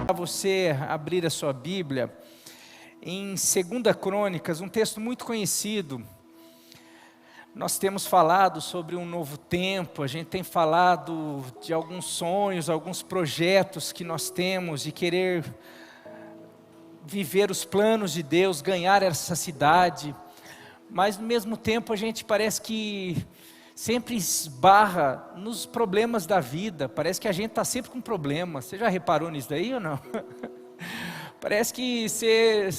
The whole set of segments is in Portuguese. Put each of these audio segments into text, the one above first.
Para você abrir a sua Bíblia, em 2 Crônicas, um texto muito conhecido. Nós temos falado sobre um novo tempo, a gente tem falado de alguns sonhos, alguns projetos que nós temos de querer viver os planos de Deus, ganhar essa cidade, mas no mesmo tempo a gente parece que sempre esbarra nos problemas da vida, parece que a gente está sempre com problema. Você já reparou nisso daí ou não? Parece que você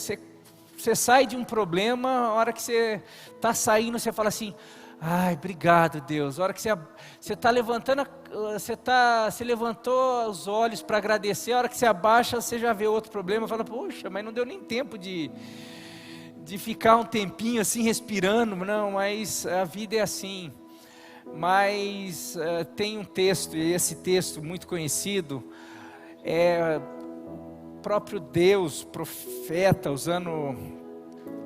sai de um problema, a hora que você está saindo, você fala assim: ai, obrigado Deus. A hora que você está levantando, você levantou os olhos para agradecer, a hora que você abaixa, você já vê outro problema, fala: poxa, mas não deu nem tempo de ficar um tempinho assim respirando. Não, mas a vida é assim. Mas tem um texto, e esse texto muito conhecido, é o próprio Deus, profeta, usando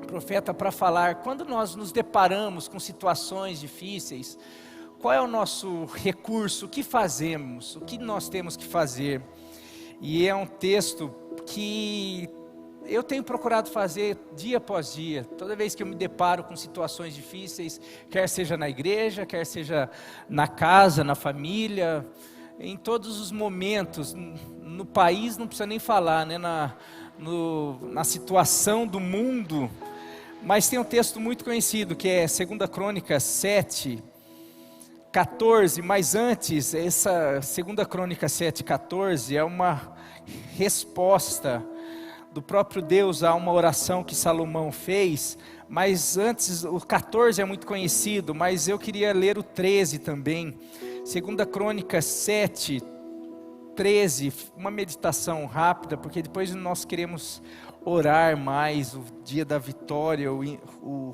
profeta para falar, quando nós nos deparamos com situações difíceis, qual é o nosso recurso, o que fazemos, o que nós temos que fazer? E é um texto que eu tenho procurado fazer dia após dia, toda vez que eu me deparo com situações difíceis, quer seja na igreja, quer seja na casa, na família, em todos os momentos, no país não precisa nem falar, né? Na situação do mundo. Mas tem um texto muito conhecido, que é 2 Crônicas 7, 14, mas antes, essa 2 Crônicas 7, 14, é uma resposta do próprio Deus a uma oração que Salomão fez, mas antes, o 14 é muito conhecido, mas eu queria ler o 13 também, 2 Crônicas 7, 13, uma meditação rápida, porque depois nós queremos orar mais, o dia da vitória, o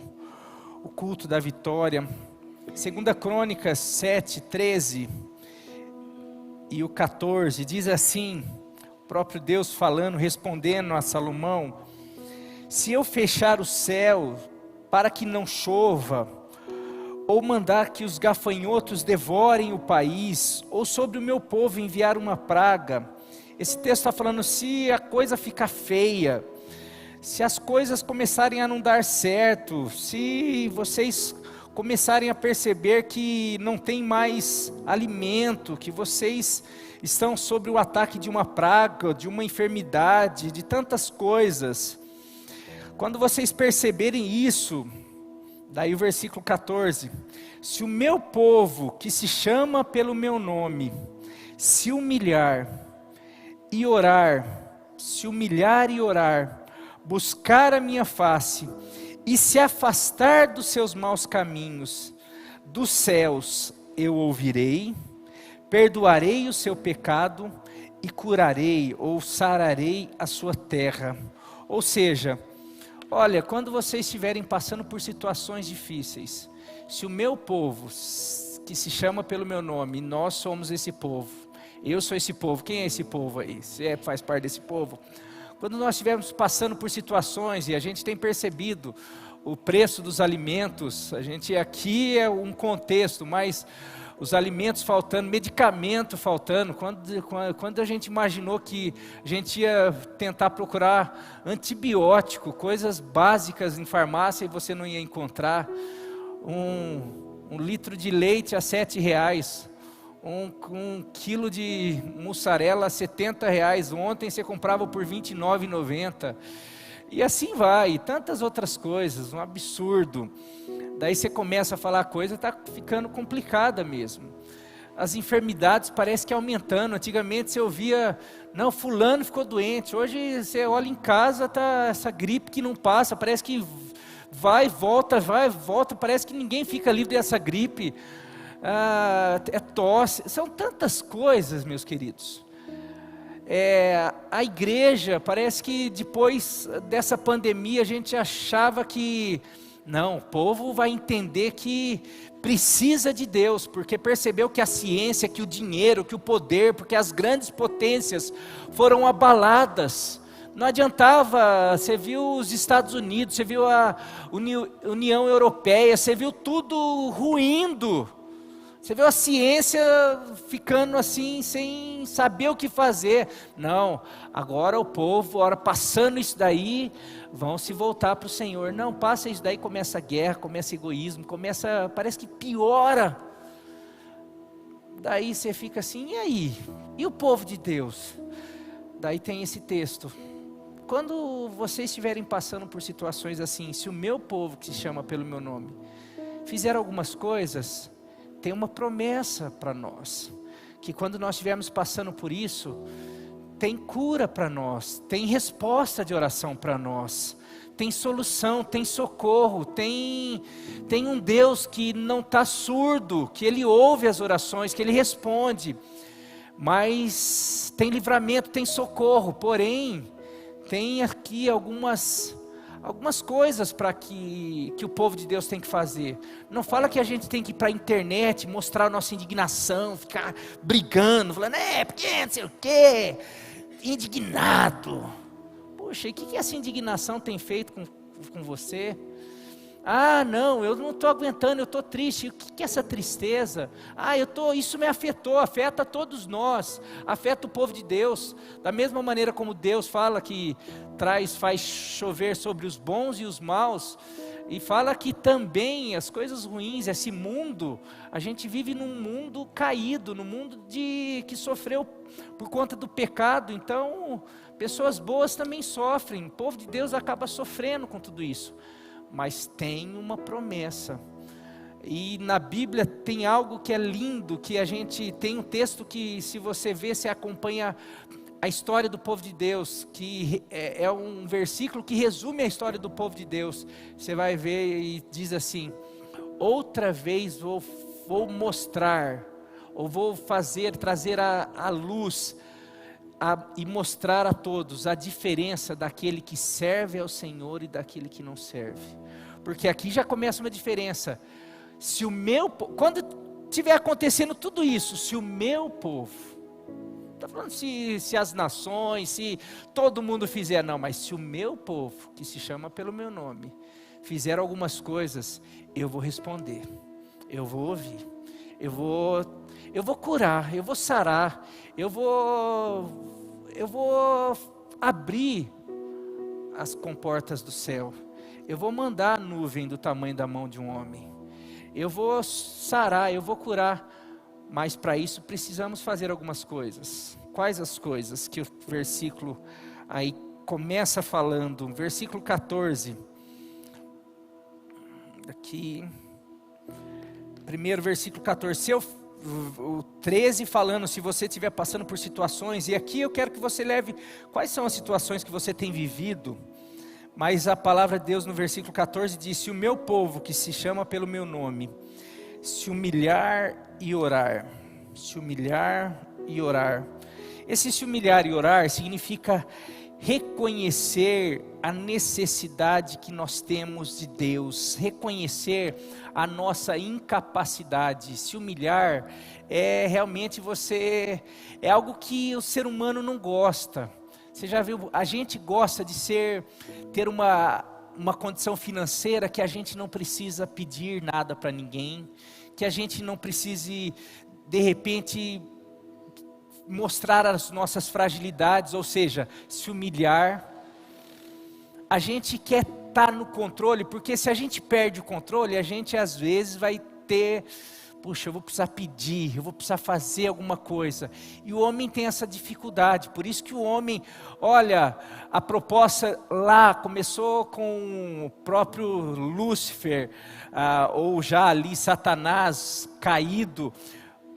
culto da vitória. 2 Crônicas 7, 13 e o 14, diz assim, o próprio Deus falando, respondendo a Salomão: se eu fechar o céu para que não chova, ou mandar que os gafanhotos devorem o país, ou sobre o meu povo enviar uma praga. Esse texto está falando, se a coisa ficar feia, se as coisas começarem a não dar certo, se vocês começarem a perceber que não tem mais alimento, que vocês estão sob o ataque de uma praga, de uma enfermidade, de tantas coisas. Quando vocês perceberem isso, daí o versículo 14, se o meu povo, que se chama pelo meu nome, se humilhar e orar, buscar a minha face, e se afastar dos seus maus caminhos, dos céus eu ouvirei, perdoarei o seu pecado, e curarei ou sararei a sua terra. Ou seja, olha, quando vocês estiverem passando por situações difíceis, se o meu povo, que se chama pelo meu nome, nós somos esse povo, eu sou esse povo, quem é esse povo aí? Você faz parte desse povo? Quando nós estivermos passando por situações, e a gente tem percebido o preço dos alimentos, a gente aqui é um contexto, mas os alimentos faltando, medicamento faltando, quando a gente imaginou que a gente ia tentar procurar antibiótico, coisas básicas em farmácia e você não ia encontrar, um litro de leite a R$7, um quilo de mussarela a R$70, ontem você comprava por R$29,90, e assim vai, e tantas outras coisas, um absurdo. Daí você começa a falar, a coisa está ficando complicada mesmo. As enfermidades parecem que aumentando. Antigamente você ouvia, não, fulano ficou doente. Hoje você olha em casa, tá essa gripe que não passa, parece que vai, volta, parece que ninguém fica livre dessa gripe. É tosse, são tantas coisas, meus queridos. A igreja, parece que depois dessa pandemia a gente achava que não, o povo vai entender que precisa de Deus, porque percebeu que a ciência, que o dinheiro, que o poder, porque as grandes potências foram abaladas. Não adiantava, você viu os Estados Unidos, você viu a União Europeia, você viu tudo ruindo. Você viu a ciência ficando assim, sem saber o que fazer. Não, agora o povo, passando isso daí, vão se voltar para o Senhor. Não, passa isso daí, começa a guerra, começa egoísmo, parece que piora. Daí você fica assim, e aí? E o povo de Deus? Daí tem esse texto. Quando vocês estiverem passando por situações assim, se o meu povo, que se chama pelo meu nome, fizer algumas coisas, tem uma promessa para nós, que quando nós estivermos passando por isso, tem cura para nós, tem resposta de oração para nós, tem solução, tem socorro, tem um Deus que não está surdo, que Ele ouve as orações, que Ele responde, mas tem livramento, tem socorro, porém, tem aqui algumas coisas para que o povo de Deus tem que fazer. Não fala que a gente tem que ir para a internet, mostrar a nossa indignação, ficar brigando, falando, porque não sei o quê, indignado. Poxa, e o que essa indignação tem feito com você? Ah, não, eu não estou aguentando, eu estou triste. O que é essa tristeza? Isso me afeta todos nós, afeta o povo de Deus. Da mesma maneira como Deus fala que faz chover sobre os bons e os maus, e fala que também as coisas ruins, esse mundo, a gente vive num mundo caído, num mundo que sofreu por conta do pecado. Então, pessoas boas também sofrem, o povo de Deus acaba sofrendo com tudo isso. Mas tem uma promessa, e na Bíblia tem algo que é lindo, que a gente tem um texto que, se você ver, você acompanha a história do povo de Deus, que é um versículo que resume a história do povo de Deus. Você vai ver e diz assim: outra vez vou mostrar, ou vou trazer à luz, e mostrar a todos a diferença daquele que serve ao Senhor e daquele que não serve. Porque aqui já começa uma diferença. Quando estiver acontecendo tudo isso, se o meu povo, não está falando se as nações, se todo mundo fizer, não, mas se o meu povo, que se chama pelo meu nome, fizer algumas coisas, eu vou responder, eu vou ouvir, eu vou curar, eu vou sarar, eu vou abrir as comportas do céu, eu vou mandar a nuvem do tamanho da mão de um homem, eu vou sarar, eu vou curar, mas para isso precisamos fazer algumas coisas. Quais as coisas? Que o versículo aí começa falando, versículo 14, aqui, primeiro versículo 14, o 13 falando, se você estiver passando por situações, e aqui eu quero que você leve, quais são as situações que você tem vivido, mas a palavra de Deus no versículo 14 diz: se o meu povo, que se chama pelo meu nome, se humilhar e orar, esse se humilhar e orar significa reconhecer a necessidade que nós temos de Deus, reconhecer a nossa incapacidade. Se humilhar é realmente é algo que o ser humano não gosta. Você já viu, a gente gosta de ter uma condição financeira que a gente não precisa pedir nada para ninguém, que a gente não precise, de repente, mostrar as nossas fragilidades, ou seja, se humilhar. A gente quer estar no controle, porque se a gente perde o controle, a gente às vezes vai ter, puxa, eu vou precisar pedir, eu vou precisar fazer alguma coisa, e o homem tem essa dificuldade. Por isso que o homem, olha, a proposta lá começou com o próprio Lúcifer, ou já ali Satanás caído,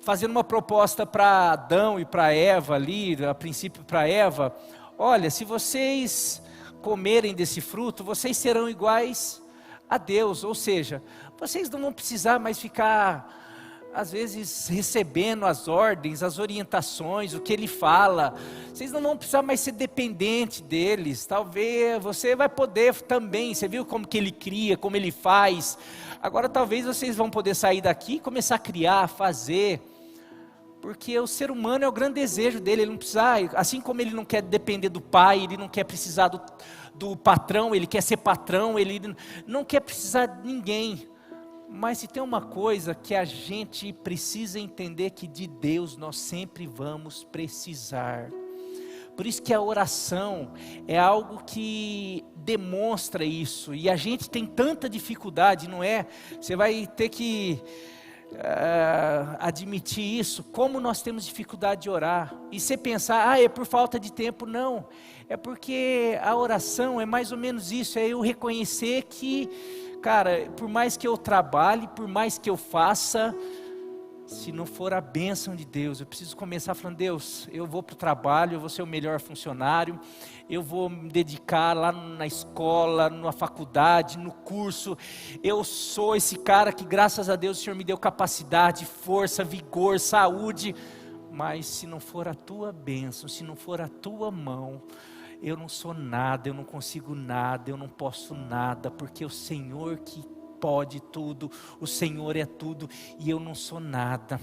fazendo uma proposta para Adão e para Eva ali, a princípio para Eva: olha, se vocês comerem desse fruto, vocês serão iguais a Deus, ou seja, vocês não vão precisar mais ficar, às vezes, recebendo as ordens, as orientações, o que Ele fala, vocês não vão precisar mais ser dependente deles. Talvez você vai poder também, você viu como que Ele cria, como Ele faz, agora talvez vocês vão poder sair daqui e começar a criar, a fazer. Porque o ser humano é o grande desejo dele, ele não precisa, assim como ele não quer depender do pai, ele não quer precisar do patrão, ele quer ser patrão, ele não quer precisar de ninguém. Mas se tem uma coisa que a gente precisa entender, que de Deus nós sempre vamos precisar. Por isso que a oração é algo que demonstra isso, e a gente tem tanta dificuldade, não é? Você vai ter que admitir isso, como nós temos dificuldade de orar. E você pensar, é por falta de tempo. Não, é porque a oração é mais ou menos isso, é eu reconhecer que, cara, por mais que eu trabalhe, por mais que eu faça, se não for a bênção de Deus, eu preciso começar falando: Deus, eu vou para o trabalho, eu vou ser o melhor funcionário, eu vou me dedicar lá na escola, na faculdade, no curso, eu sou esse cara que graças a Deus o Senhor me deu capacidade, força, vigor, saúde, mas se não for a tua bênção, se não for a tua mão, eu não sou nada, eu não consigo nada, eu não posso nada, porque o Senhor que pode tudo, o Senhor é tudo, e eu não sou nada.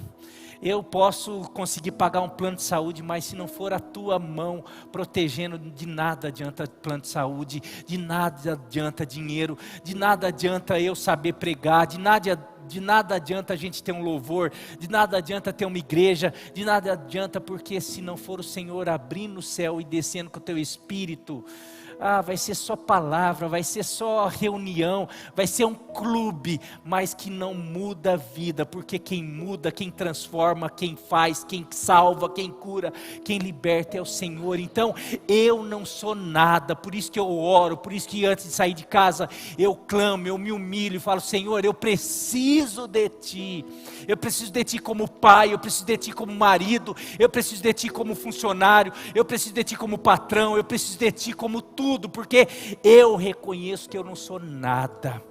Eu posso conseguir pagar um plano de saúde, mas se não for a tua mão protegendo, de nada adianta plano de saúde, de nada adianta dinheiro, de nada adianta eu saber pregar, de nada adianta a gente ter um louvor, de nada adianta ter uma igreja, de nada adianta, porque se não for o Senhor abrindo o céu e descendo com o teu Espírito, vai ser só palavra, vai ser só reunião, vai ser um clube, mas que não muda a vida, porque quem muda, quem transforma, quem faz, quem salva, quem cura, quem liberta é o Senhor. Então eu não sou nada, por isso que eu oro, por isso que antes de sair de casa eu clamo, eu me humilho e falo: Senhor, eu preciso de Ti, eu preciso de Ti como pai, eu preciso de Ti como marido, eu preciso de Ti como funcionário, eu preciso de Ti como patrão, eu preciso de Ti como tudo, porque eu reconheço que eu não sou nada.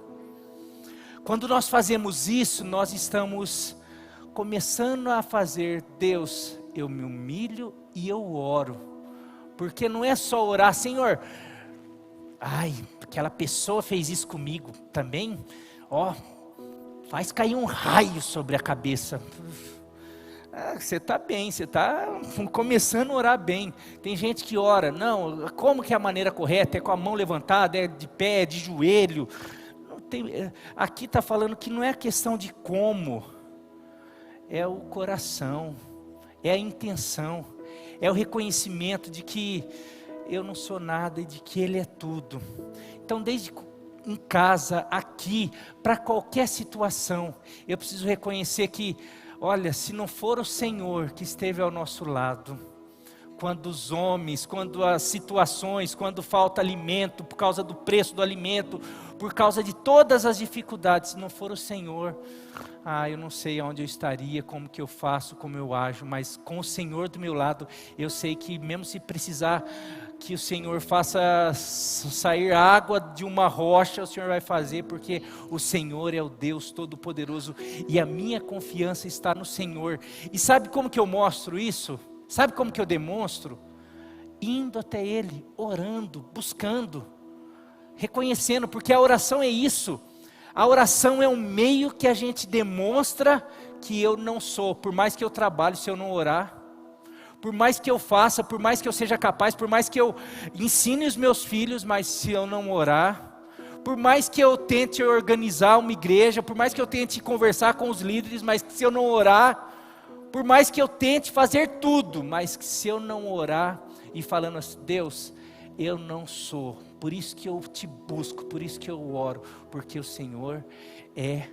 Quando nós fazemos isso, nós estamos começando a fazer: Deus, eu me humilho e eu oro, porque não é só orar: Senhor, aquela pessoa fez isso comigo também, faz cair um raio sobre a cabeça. Você está bem, você está começando a orar bem. Tem gente que ora, não, como que é a maneira correta? É com a mão levantada, é de pé, é de joelho? Não tem, aqui está falando que não é questão de como, é o coração, é a intenção, é o reconhecimento de que eu não sou nada e de que Ele é tudo. Então desde em casa, aqui, para qualquer situação, eu preciso reconhecer que, olha, se não for o Senhor que esteve ao nosso lado, quando os homens, quando as situações, quando falta alimento, por causa do preço do alimento, por causa de todas as dificuldades, se não for o Senhor, eu não sei onde eu estaria, como que eu faço, como eu ajo, mas com o Senhor do meu lado, eu sei que mesmo se precisar que o Senhor faça sair água de uma rocha, o Senhor vai fazer, porque o Senhor é o Deus Todo-Poderoso, e a minha confiança está no Senhor. E sabe como que eu mostro isso? Sabe como que eu demonstro? Indo até Ele, orando, buscando, reconhecendo, porque a oração é isso. A oração é um meio que a gente demonstra que eu não sou, por mais que eu trabalhe, se eu não orar, por mais que eu faça, por mais que eu seja capaz, por mais que eu ensine os meus filhos, mas se eu não orar, por mais que eu tente organizar uma igreja, por mais que eu tente conversar com os líderes, mas se eu não orar, por mais que eu tente fazer tudo, mas se eu não orar e falando assim: Deus, eu não sou, por isso que eu te busco, por isso que eu oro, porque o Senhor é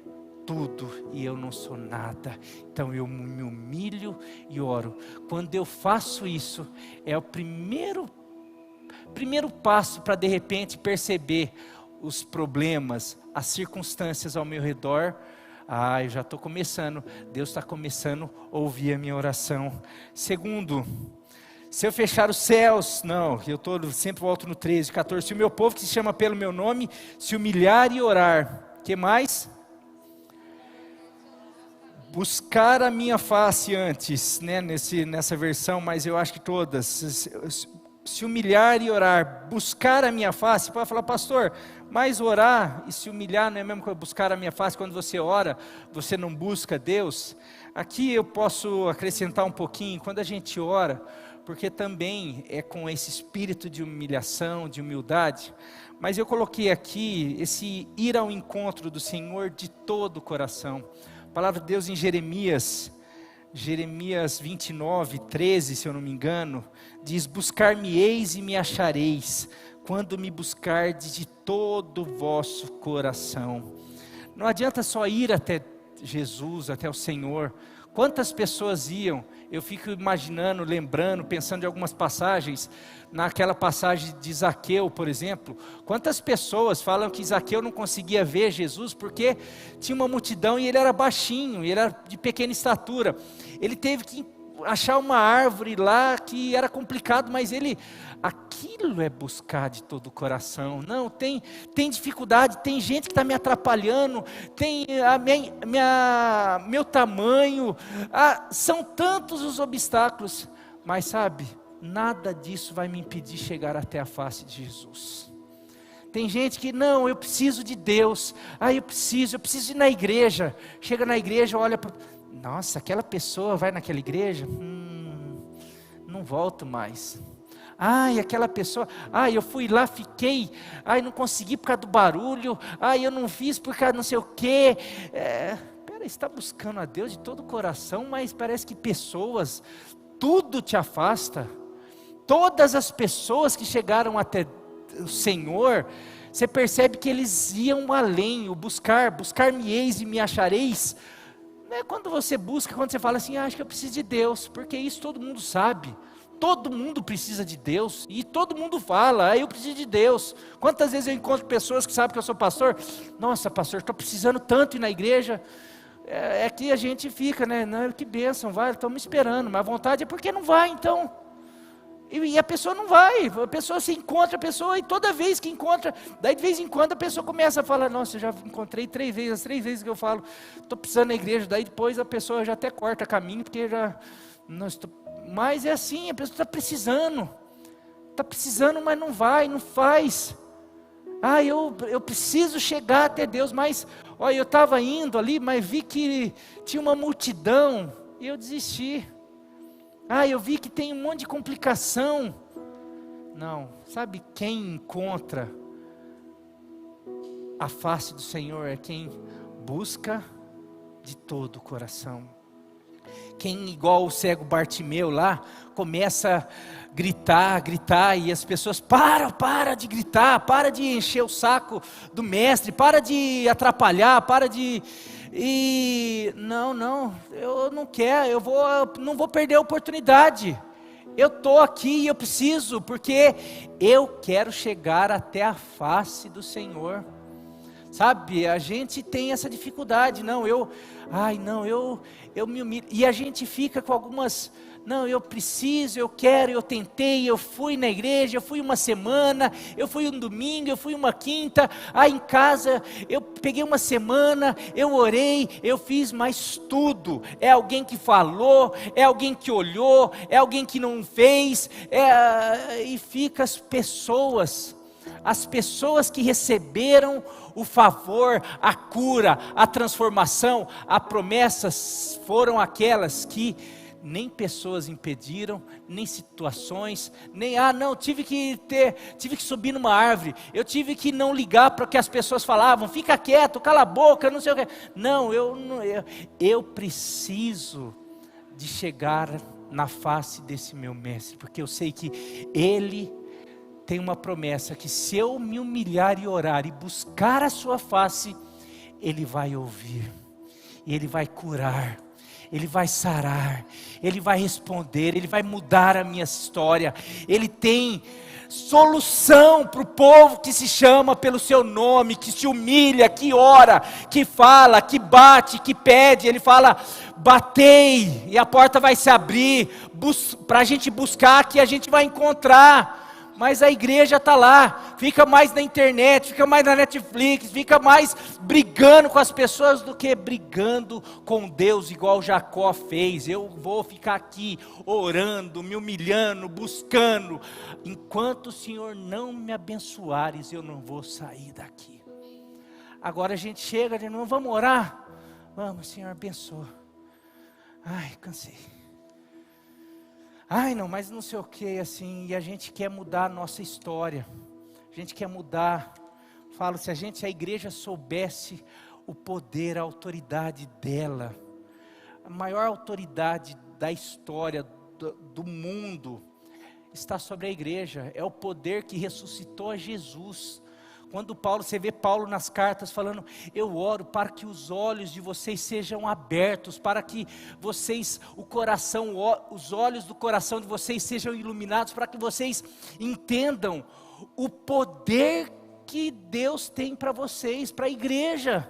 tudo e eu não sou nada. Então eu me humilho e oro. Quando eu faço isso, é o primeiro passo para de repente perceber os problemas, as circunstâncias ao meu redor. Eu já estou começando, Deus está começando a ouvir a minha oração. Segundo, se eu fechar os céus, não, eu sempre volto no 13, 14, se o meu povo que se chama pelo meu nome, se humilhar e orar, que mais? Buscar a minha face antes, né, nessa versão, mas eu acho que todas, se humilhar e orar, buscar a minha face. Pode falar, pastor, mas orar e se humilhar não é mesmo que buscar a minha face? Quando você ora, você não busca Deus? Aqui eu posso acrescentar um pouquinho, quando a gente ora, porque também é com esse espírito de humilhação, de humildade, mas eu coloquei aqui esse ir ao encontro do Senhor de todo o coração. A palavra de Deus em Jeremias 29, 13, se eu não me engano, diz: buscar-me-eis e me achareis, quando me buscardes de todo o vosso coração. Não adianta só ir até Jesus, até o Senhor. Quantas pessoas iam? Eu fico imaginando, lembrando, pensando em algumas passagens, naquela passagem de Zaqueu, por exemplo. Quantas pessoas falam que Zaqueu não conseguia ver Jesus porque tinha uma multidão e ele era baixinho, ele era de pequena estatura. Ele teve que achar uma árvore lá que era complicado, mas aquilo é buscar de todo o coração. Não, tem dificuldade, tem gente que está me atrapalhando, tem meu tamanho, são tantos os obstáculos, mas sabe, nada disso vai me impedir de chegar até a face de Jesus. Tem gente que, não, eu preciso de Deus, eu preciso ir na igreja. Chega na igreja, olha para... Nossa, aquela pessoa vai naquela igreja, não volto mais. Aquela pessoa, eu fui lá, fiquei, não consegui por causa do barulho, eu não fiz por causa não sei o quê. Peraí, está buscando a Deus de todo o coração, mas parece que pessoas, tudo te afasta. Todas as pessoas que chegaram até o Senhor, você percebe que eles iam além, o buscar-me-eis e me achareis. Não é quando você busca, quando você fala assim, acho que eu preciso de Deus, porque isso todo mundo sabe, todo mundo precisa de Deus, e todo mundo fala, eu preciso de Deus. Quantas vezes eu encontro pessoas que sabem que eu sou pastor, nossa pastor, estou precisando tanto ir na igreja, é que a gente fica, né, não, que bênção, vai, estamos esperando, mas a vontade é porque não vai então. E a pessoa não vai, a pessoa se encontra a pessoa, e toda vez que encontra, daí de vez em quando a pessoa começa a falar, nossa, eu já encontrei 3 vezes, as 3 vezes que eu falo, estou precisando na igreja, daí depois a pessoa já até corta caminho, porque já, mas é assim, a pessoa está precisando, mas não vai, não faz. Eu preciso chegar até Deus, mas, olha, eu estava indo ali, mas vi que tinha uma multidão, e eu desisti. Eu vi que tem um monte de complicação. Não, sabe quem encontra a face do Senhor? É quem busca de todo o coração. Quem, igual o cego Bartimeu lá, começa a gritar, e as pessoas, para de gritar, para de encher o saco do mestre, para de atrapalhar, não, eu não quero, não vou perder a oportunidade, eu estou aqui e eu preciso, porque eu quero chegar até a face do Senhor. Sabe, a gente tem essa dificuldade, eu me humilho, e a gente fica com algumas, eu preciso, eu quero, eu tentei, eu fui na igreja, eu fui uma semana, eu fui um domingo, eu fui uma quinta, em casa, eu peguei uma semana, eu orei, eu fiz, mas tudo, é alguém que falou, é alguém que olhou, é alguém que não fez, e fica as pessoas que receberam o favor, a cura, a transformação, a promessa, foram aquelas que nem pessoas impediram, nem situações, nem, tive que subir numa árvore, eu tive que não ligar para o que as pessoas falavam, fica quieto, cala a boca, não sei o que, eu preciso de chegar na face desse meu mestre, porque eu sei que ele tem uma promessa, que se eu me humilhar e orar, e buscar a sua face, ele vai ouvir, e ele vai curar, ele vai sarar, ele vai responder, ele vai mudar a minha história, ele tem solução para o povo que se chama pelo seu nome, que se humilha, que ora, que fala, que bate, que pede. Ele fala, batei e a porta vai se abrir, para a gente buscar que a gente vai encontrar. mas a igreja está lá, fica mais na internet, fica mais na Netflix, fica mais brigando com as pessoas do que brigando com Deus, igual Jacó fez. Eu vou ficar aqui orando, me humilhando, buscando, enquanto o Senhor não me abençoares, eu não vou sair daqui. Agora a gente chega de novo, vamos orar? Vamos, Senhor, abençoa. Ai, cansei. Ai, não, mas não sei o que, assim, e a gente quer mudar a nossa história, a gente quer mudar. Falo, se a igreja soubesse o poder, a autoridade dela, a maior autoridade da história do mundo está sobre a igreja, é o poder que ressuscitou a Jesus. Quando você vê Paulo nas cartas falando, eu oro para que os olhos de vocês sejam abertos, para que vocês, os olhos do coração de vocês sejam iluminados, para que vocês entendam o poder que Deus tem para vocês, para a igreja.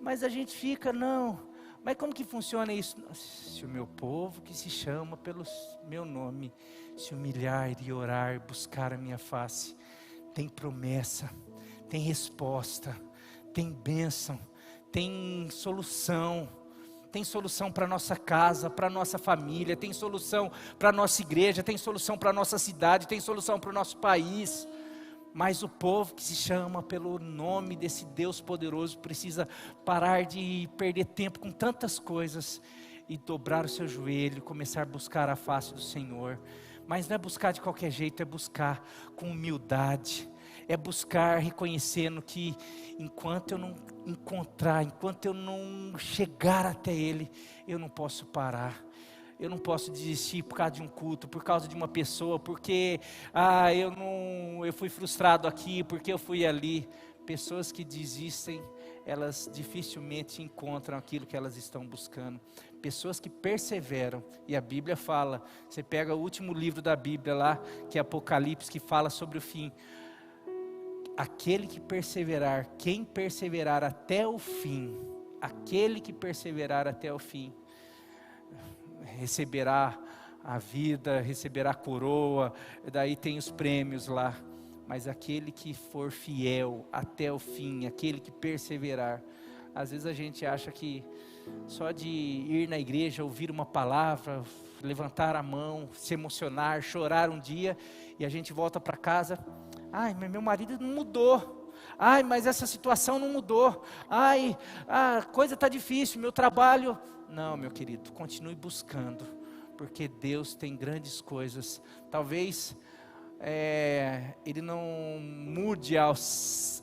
Mas a gente fica, não, mas como que funciona isso? Se o meu povo que se chama pelo meu nome, se humilhar e orar, buscar a minha face, tem promessa, tem resposta, tem bênção, tem solução para nossa casa, para nossa família, tem solução para nossa igreja, tem solução para nossa cidade, tem solução para o nosso país. Mas o povo que se chama pelo nome desse Deus poderoso precisa parar de perder tempo com tantas coisas e dobrar o seu joelho, começar a buscar a face do Senhor. Mas não é buscar de qualquer jeito, é buscar com humildade, é buscar reconhecendo que enquanto eu não encontrar, enquanto eu não chegar até Ele, eu não posso parar. Eu não posso desistir por causa de um culto, por causa de uma pessoa, porque eu fui frustrado aqui, porque eu fui ali. Pessoas que desistem, elas dificilmente encontram aquilo que elas estão buscando. Pessoas que perseveram, e a Bíblia fala, você pega o último livro da Bíblia lá, que é Apocalipse, que fala sobre o fim. Aquele que perseverar, quem perseverar até o fim, aquele que perseverar até o fim, receberá a vida, receberá a coroa, daí tem os prêmios lá. Mas aquele que for fiel até o fim, aquele que perseverar. Às vezes a gente acha que só de ir na igreja, ouvir uma palavra, levantar a mão, se emocionar, chorar um dia, e a gente volta para casa, ai, mas meu marido não mudou, ai, mas essa situação não mudou, ai, a coisa está difícil, meu trabalho. Não, meu querido, continue buscando, porque Deus tem grandes coisas. Talvez Ele não mude as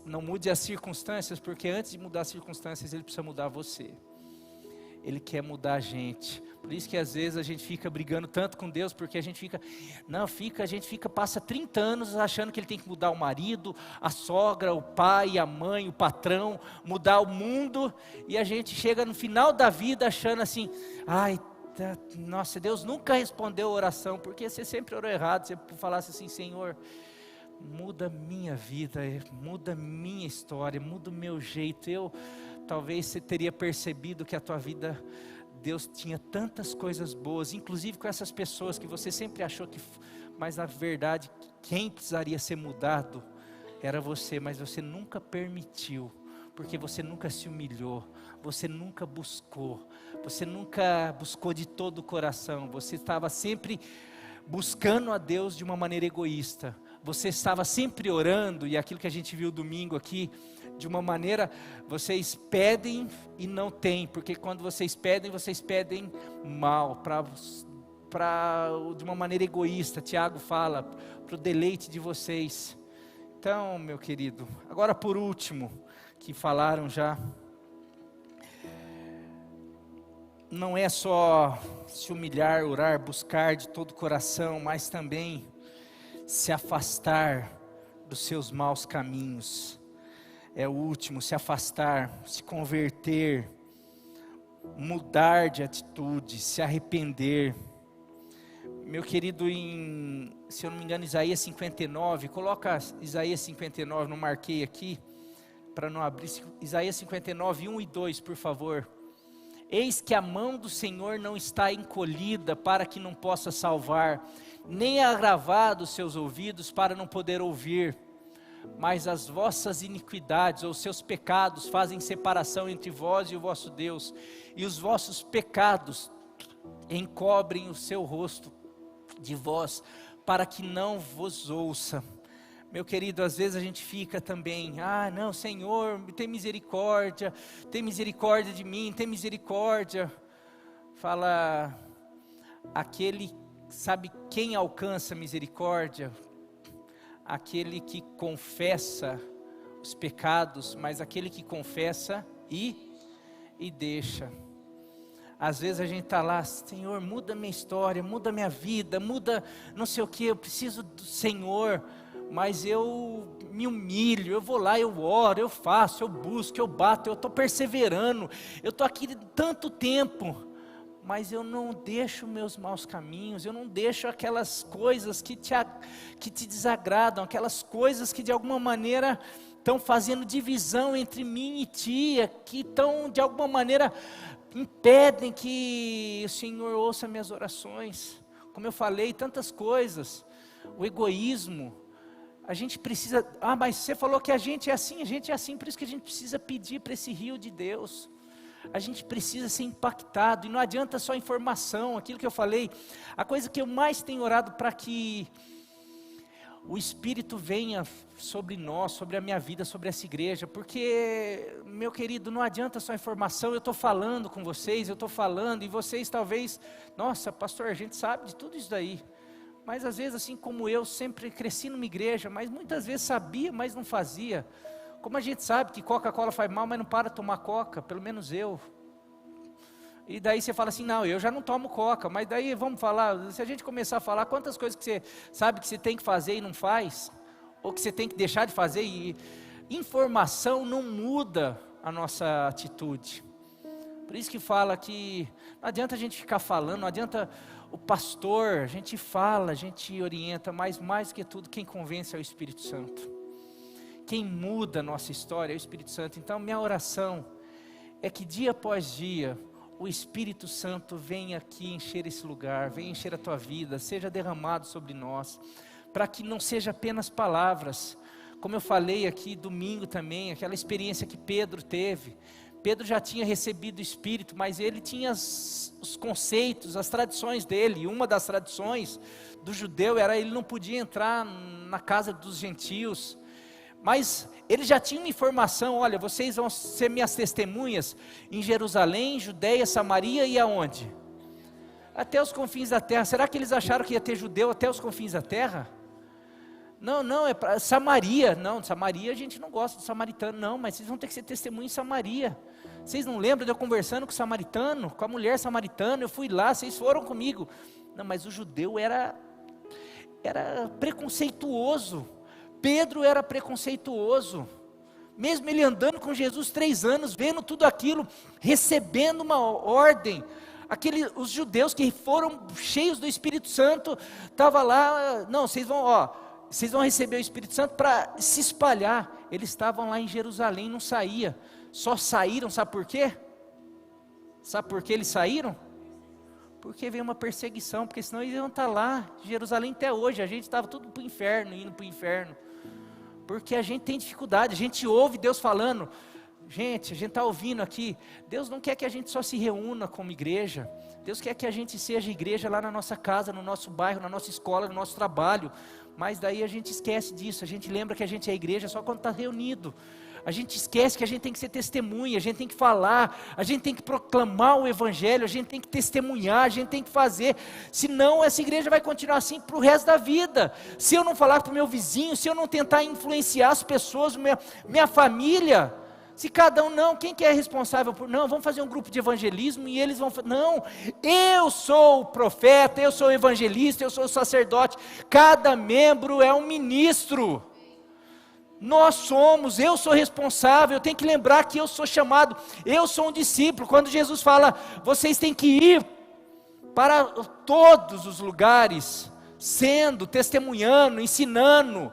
circunstâncias, porque antes de mudar as circunstâncias, Ele precisa mudar você. Ele quer mudar a gente. Por isso que às vezes a gente fica brigando tanto com Deus, porque a gente passa 30 anos achando que Ele tem que mudar o marido, a sogra, o pai, a mãe, o patrão, mudar o mundo, e a gente chega no final da vida achando assim, ai, nossa, Deus nunca respondeu a oração, porque você sempre orou errado. Você falasse assim, Senhor, muda minha vida, muda minha história, muda o meu jeito. Talvez você teria percebido que a tua vida, Deus tinha tantas coisas boas, inclusive com essas pessoas que você sempre achou que, mas na verdade, quem precisaria ser mudado era você, mas você nunca permitiu, porque você nunca se humilhou, você nunca buscou de todo o coração, você estava sempre buscando a Deus de uma maneira egoísta, você estava sempre orando, e aquilo que a gente viu domingo aqui, de uma maneira, vocês pedem e não têm, porque quando vocês pedem mal, de uma maneira egoísta. Tiago fala, para o deleite de vocês. Então, meu querido, agora por último, que falaram já, não é só se humilhar, orar, buscar de todo o coração, mas também se afastar dos seus maus caminhos. É o último, se afastar, se converter, mudar de atitude, se arrepender. Meu querido, se eu não me engano, Isaías 59, coloca Isaías 59, não marquei aqui, para não abrir, Isaías 59, 1 e 2, por favor. Eis que a mão do Senhor não está encolhida para que não possa salvar, nem agravado os seus ouvidos para não poder ouvir, mas as vossas iniquidades, ou os seus pecados, fazem separação entre vós e o vosso Deus, e os vossos pecados encobrem o seu rosto de vós, para que não vos ouça. Meu querido, às vezes a gente fica também, não, Senhor, tem misericórdia de mim, tem misericórdia. Fala, aquele, sabe quem alcança misericórdia? Aquele que confessa os pecados, mas aquele que confessa e deixa. Às vezes a gente está lá, Senhor, muda minha história, muda minha vida, muda não sei o que, eu preciso do Senhor, mas eu me humilho, eu vou lá, eu oro, eu faço, eu busco, eu bato, eu estou perseverando, eu estou aqui tanto tempo, mas eu não deixo meus maus caminhos, eu não deixo aquelas coisas que te desagradam, aquelas coisas que de alguma maneira estão fazendo divisão entre mim e ti, que estão de alguma maneira impedem que o Senhor ouça minhas orações. Como eu falei, tantas coisas, o egoísmo, a gente precisa, mas você falou que a gente é assim, por isso que a gente precisa pedir para esse rio de Deus. A gente precisa ser impactado, e não adianta só informação, aquilo que eu falei, a coisa que eu mais tenho orado para que o Espírito venha sobre nós, sobre a minha vida, sobre essa igreja, porque, meu querido, não adianta só informação, eu estou falando com vocês, e vocês talvez, nossa pastor, a gente sabe de tudo isso daí, mas às vezes assim como eu, sempre cresci numa igreja, mas muitas vezes sabia, mas não fazia. Como a gente sabe que Coca-Cola faz mal, mas não para de tomar Coca, pelo menos eu. E daí você fala assim, não, eu já não tomo Coca, mas daí vamos falar, se a gente começar a falar, quantas coisas que você sabe que você tem que fazer e não faz, ou que você tem que deixar de fazer, e informação não muda a nossa atitude. Por isso que fala que não adianta a gente ficar falando, não adianta o pastor, a gente fala, a gente orienta, mas mais que tudo, quem convence é o Espírito Santo. Quem muda a nossa história é o Espírito Santo. Então minha oração é que dia após dia o Espírito Santo venha aqui encher esse lugar, venha encher a tua vida, seja derramado sobre nós, para que não seja apenas palavras, como eu falei aqui domingo também, aquela experiência que Pedro teve. Pedro já tinha recebido o Espírito, mas ele tinha os conceitos, as tradições dele, e uma das tradições do judeu era ele não podia entrar na casa dos gentios, mas ele já tinha uma informação, olha, vocês vão ser minhas testemunhas em Jerusalém, Judeia, Samaria e aonde? Até os confins da terra. Será que eles acharam que ia ter judeu até os confins da terra? Não, é para Samaria. Não, Samaria a gente não gosta de samaritano, não, mas vocês vão ter que ser testemunha em Samaria. Vocês não lembram de eu conversando com o samaritano, com a mulher samaritana, eu fui lá, vocês foram comigo. Não, mas o judeu era preconceituoso. Pedro era preconceituoso, mesmo ele andando com Jesus 3 anos, vendo tudo aquilo, recebendo uma ordem, os judeus que foram cheios do Espírito Santo, estavam lá, não, vocês vão receber o Espírito Santo para se espalhar, eles estavam lá em Jerusalém, não saía, só saíram, sabe por quê? Sabe por que eles saíram? Porque veio uma perseguição, porque senão eles iam estar lá, Jerusalém até hoje, a gente estava tudo para o inferno, indo para o inferno, porque a gente tem dificuldade, a gente ouve Deus falando, a gente está ouvindo aqui, Deus não quer que a gente só se reúna como igreja, Deus quer que a gente seja igreja lá na nossa casa, no nosso bairro, na nossa escola, no nosso trabalho, mas daí a gente esquece disso, a gente lembra que a gente é igreja só quando está reunido, a gente esquece que a gente tem que ser testemunha, a gente tem que falar, a gente tem que proclamar o Evangelho, a gente tem que testemunhar, a gente tem que fazer, senão essa igreja vai continuar assim para o resto da vida, se eu não falar para o meu vizinho, se eu não tentar influenciar as pessoas, minha família, se cada um não, quem que é responsável por, não, vamos fazer um grupo de evangelismo e eles vão, não, eu sou o profeta, eu sou o evangelista, eu sou o sacerdote, cada membro é um ministro, eu sou responsável, eu tenho que lembrar que eu sou chamado, eu sou um discípulo, quando Jesus fala, vocês têm que ir para todos os lugares, testemunhando, ensinando,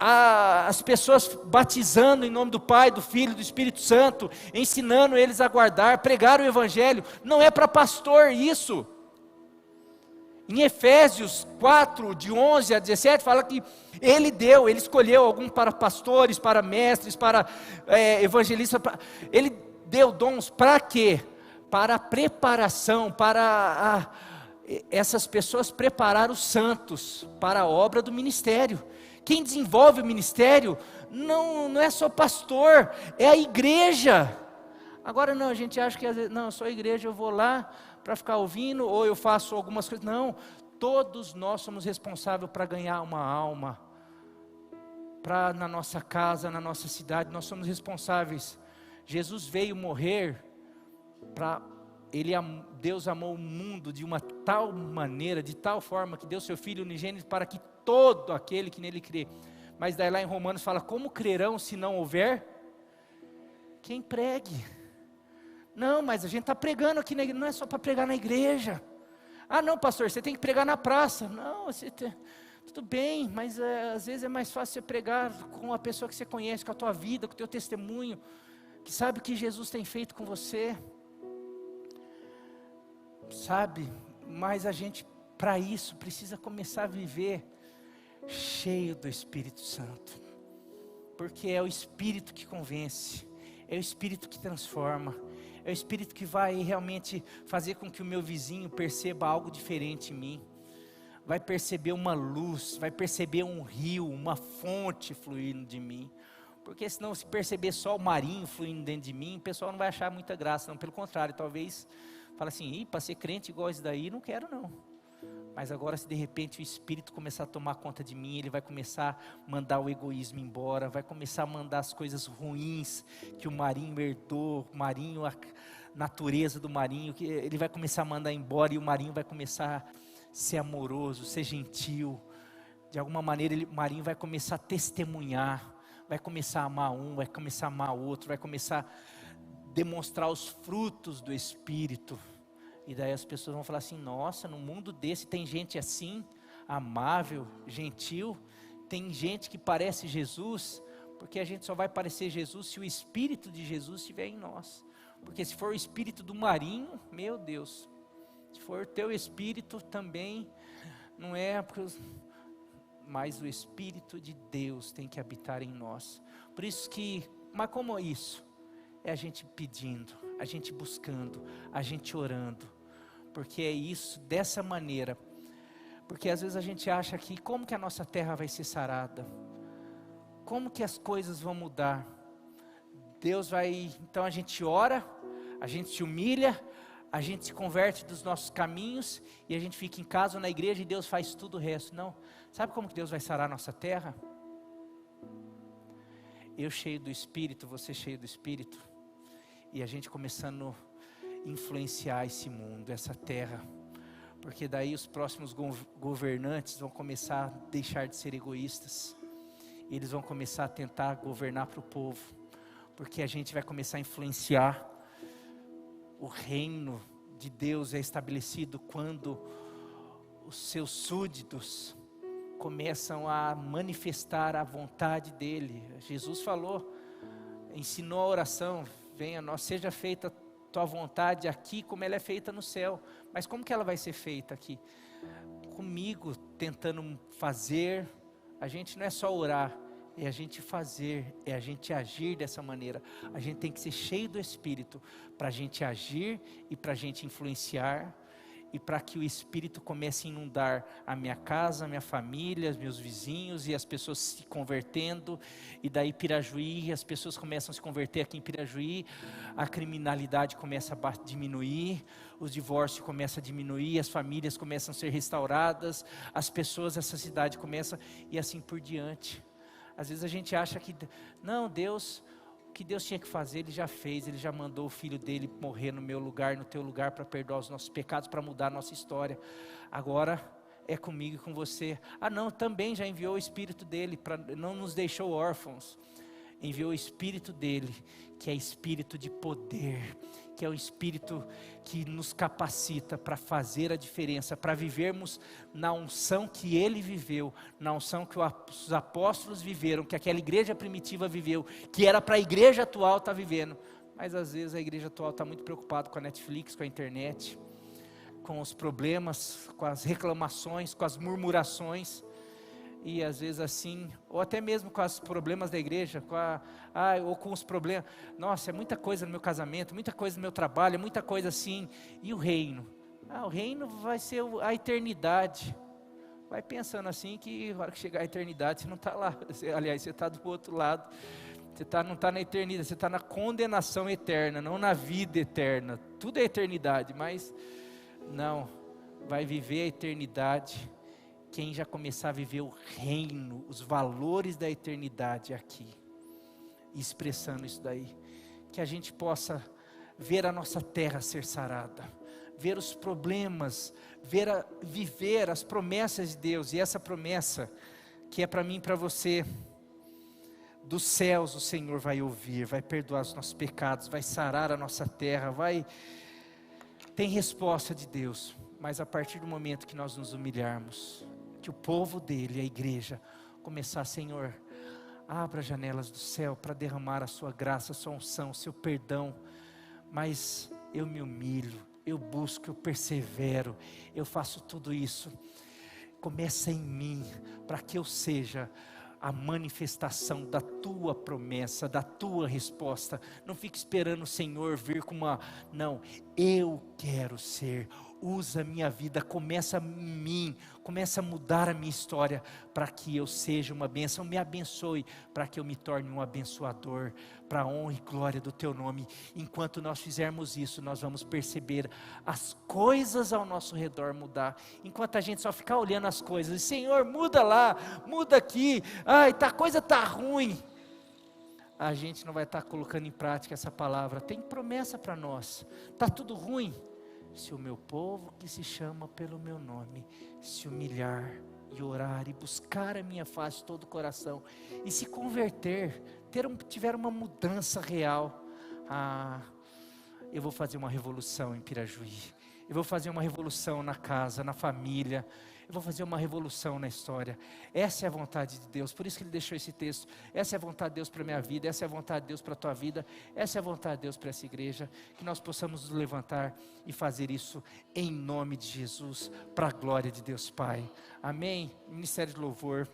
as pessoas batizando em nome do Pai, do Filho e do Espírito Santo, ensinando eles a guardar, pregar o Evangelho, não é para pastor isso, Em Efésios 4, de 11 a 17, fala que ele escolheu alguns para pastores, para mestres, para evangelistas, ele deu dons para quê? Para a preparação, para essas pessoas preparar os santos para a obra do ministério. Quem desenvolve o ministério não é só pastor, é a igreja. Agora não, a gente acha que às vezes, não, só a igreja, eu vou lá para ficar ouvindo, ou eu faço algumas coisas. Não, todos nós somos responsáveis para ganhar uma alma, para na nossa casa, na nossa cidade, nós somos responsáveis. Jesus veio morrer para... Deus amou o mundo de uma tal maneira, de tal forma, que deu seu Filho unigênito para que todo aquele que nele crê. Mas daí lá em Romanos fala, como crerão se não houver quem pregue? Não, mas a gente está pregando aqui na igreja, não é só para pregar na igreja. Ah não, pastor, você tem que pregar na praça. Não, tudo bem, mas às vezes é mais fácil você pregar com a pessoa que você conhece, com a tua vida, com o teu testemunho, que sabe o que Jesus tem feito com você. Sabe, mas a gente, para isso, precisa começar a viver cheio do Espírito Santo, porque é o Espírito que convence, é o Espírito que transforma, é o Espírito que vai realmente fazer com que o meu vizinho perceba algo diferente em mim, vai perceber uma luz, vai perceber um rio, uma fonte fluindo de mim. Porque senão, se perceber só o marinho fluindo dentro de mim, o pessoal não vai achar muita graça, não, pelo contrário, talvez fala assim, para ser crente igual esse daí, não quero não. Mas agora, se de repente o Espírito começar a tomar conta de mim, ele vai começar a mandar o egoísmo embora, vai começar a mandar as coisas ruins que o marinho herdou, a natureza do marinho, que ele vai começar a mandar embora, e o marinho vai começar a ser amoroso, ser gentil. De alguma maneira o marinho vai começar a testemunhar, vai começar a amar um, vai começar a amar o outro, vai começar a demonstrar os frutos do Espírito. E daí as pessoas vão falar assim, nossa, no mundo desse tem gente assim, amável, gentil, tem gente que parece Jesus, porque a gente só vai parecer Jesus se o Espírito de Jesus estiver em nós. Porque se for o Espírito do marinho, meu Deus, se for o teu Espírito também, não é, mas o Espírito de Deus tem que habitar em nós. Por isso que, mas como é isso? É a gente pedindo, a gente buscando, a gente orando, porque é isso, dessa maneira, porque às vezes a gente acha que como que a nossa terra vai ser sarada, como que as coisas vão mudar, Deus vai, então a gente ora, a gente se humilha, a gente se converte dos nossos caminhos, e a gente fica em casa ou na igreja e Deus faz tudo o resto. Não, sabe como que Deus vai sarar a nossa terra? Eu cheio do Espírito, você cheio do Espírito, e a gente começando a influenciar esse mundo, essa terra, porque daí os próximos governantes vão começar a deixar de ser egoístas, e eles vão começar a tentar governar para o povo, porque a gente vai começar a influenciar. O reino de Deus é estabelecido quando os seus súditos começam a manifestar a vontade dele. Jesus falou, ensinou a oração, venha a nós, seja feita a tua vontade aqui como ela é feita no céu. Mas como que ela vai ser feita aqui? Comigo, tentando fazer. A gente não é só orar, é a gente fazer, é a gente agir dessa maneira. A gente tem que ser cheio do Espírito para a gente agir e para a gente influenciar, e para que o Espírito comece a inundar a minha casa, a minha família, os meus vizinhos, e as pessoas se convertendo. E daí Pirajuí, as pessoas começam a se converter aqui em Pirajuí, a criminalidade começa a diminuir, os divórcios começam a diminuir, as famílias começam a ser restauradas, as pessoas dessa cidade começam, e assim por diante. Às vezes a gente acha que, não, Deus, o que Deus tinha que fazer, Ele já fez, Ele já mandou o Filho dEle morrer no meu lugar, no teu lugar, para perdoar os nossos pecados, para mudar a nossa história. Agora é comigo e com você. Ah não, também já enviou o Espírito dEle, não nos deixou órfãos. Enviou o Espírito dEle, que é Espírito de poder, que é o Espírito que nos capacita para fazer a diferença, para vivermos na unção que Ele viveu, na unção que os apóstolos viveram, que aquela igreja primitiva viveu, que era para a igreja atual estar vivendo. Mas às vezes a igreja atual está muito preocupada com a Netflix, com a internet, com os problemas, com as reclamações, com as murmurações, e às vezes assim, ou até mesmo com os problemas da igreja, ou com os problemas, nossa, é muita coisa no meu casamento, muita coisa no meu trabalho, muita coisa assim, e o reino? O reino vai ser a eternidade. Vai pensando assim que na hora que chegar a eternidade, você não está lá, aliás, você está do outro lado, não está na eternidade, você está na condenação eterna, não na vida eterna. Tudo é eternidade, mas não, vai viver a eternidade quem já começar a viver o reino, os valores da eternidade aqui, expressando isso daí, que a gente possa ver a nossa terra ser sarada, ver os problemas, viver as promessas de Deus, e essa promessa, que é para mim e para você, dos céus o Senhor vai ouvir, vai perdoar os nossos pecados, vai sarar a nossa terra, tem resposta de Deus, mas a partir do momento que nós nos humilharmos, que o povo dele, a igreja, começar, Senhor, abra as janelas do céu para derramar a sua graça, a sua unção, o seu perdão, mas eu me humilho, eu busco, eu persevero, eu faço tudo isso, começa em mim, para que eu seja a manifestação da tua promessa, da tua resposta. Não fique esperando o Senhor vir com não, eu quero ser, usa a minha vida, começa em mim, começa a mudar a minha história, para que eu seja uma bênção, me abençoe, para que eu me torne um abençoador, para a honra e glória do teu nome. Enquanto nós fizermos isso, nós vamos perceber as coisas ao nosso redor mudar, enquanto a gente só ficar olhando as coisas, Senhor, muda lá, muda aqui, a coisa está ruim, a gente não vai estar colocando em prática essa palavra. Tem promessa para nós, está tudo ruim, se o meu povo que se chama pelo meu nome se humilhar e orar e buscar a minha face de todo o coração e se converter, tiver uma mudança real, eu vou fazer uma revolução em Pirajuí, eu vou fazer uma revolução na casa, na família, eu vou fazer uma revolução na história. Essa é a vontade de Deus, por isso que Ele deixou esse texto. Essa é a vontade de Deus para a minha vida, essa é a vontade de Deus para a tua vida, essa é a vontade de Deus para essa igreja, que nós possamos nos levantar e fazer isso em nome de Jesus, para a glória de Deus Pai. Amém? Ministério de Louvor.